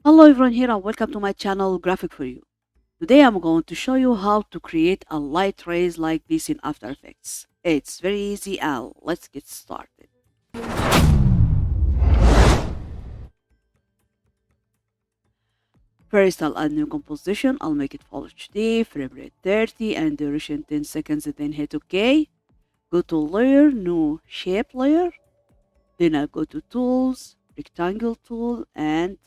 Hello everyone here and welcome to my channel Graphic for You. Today I'm going to show you how to create a light rays like this in After Effects. It's very easy and let's get started. First I'll add new composition. I'll make it full HD, frame rate 30 and duration 10 seconds, then hit OK. Go to layer, new shape layer. Then I'll go to tools, rectangle tool and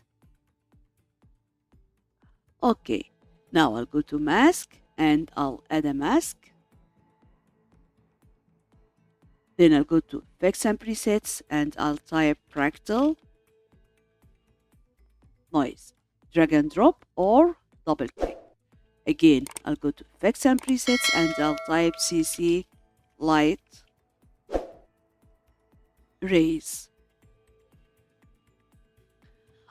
OK. Now I'll go to mask and I'll add a mask. Then I'll go to effects and presets and I'll type fractal noise, drag and drop or double click. Again, I'll go to effects and presets and I'll type CC light rays.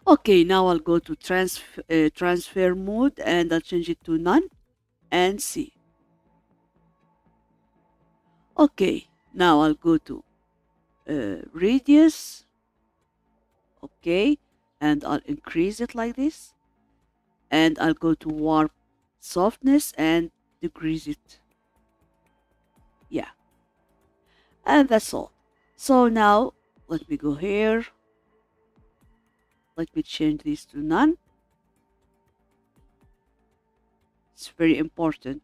Okay, now I'll go to transfer mode and I'll change it to none and see. Okay, now I'll go to radius. Okay, and I'll increase it like this. And I'll go to warp softness and decrease it. Yeah, and that's all. So now let me go here. Let me change this to none. It's very important.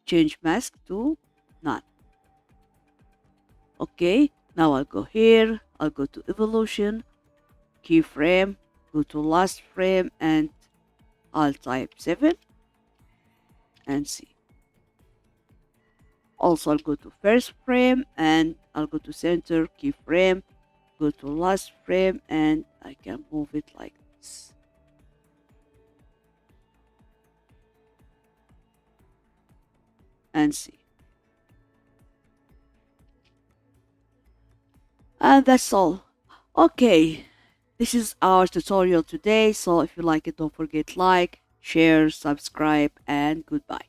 Change mask to none. Okay, now I'll go here. I'll go to evolution, keyframe, go to last frame and I'll type 7 and see. Also, I'll go to first frame and I'll go to center, keyframe, go to last frame and I can move it like this. And see. And that's all. Okay, this is our tutorial today. So if you like it, don't forget like, share, subscribe, and goodbye.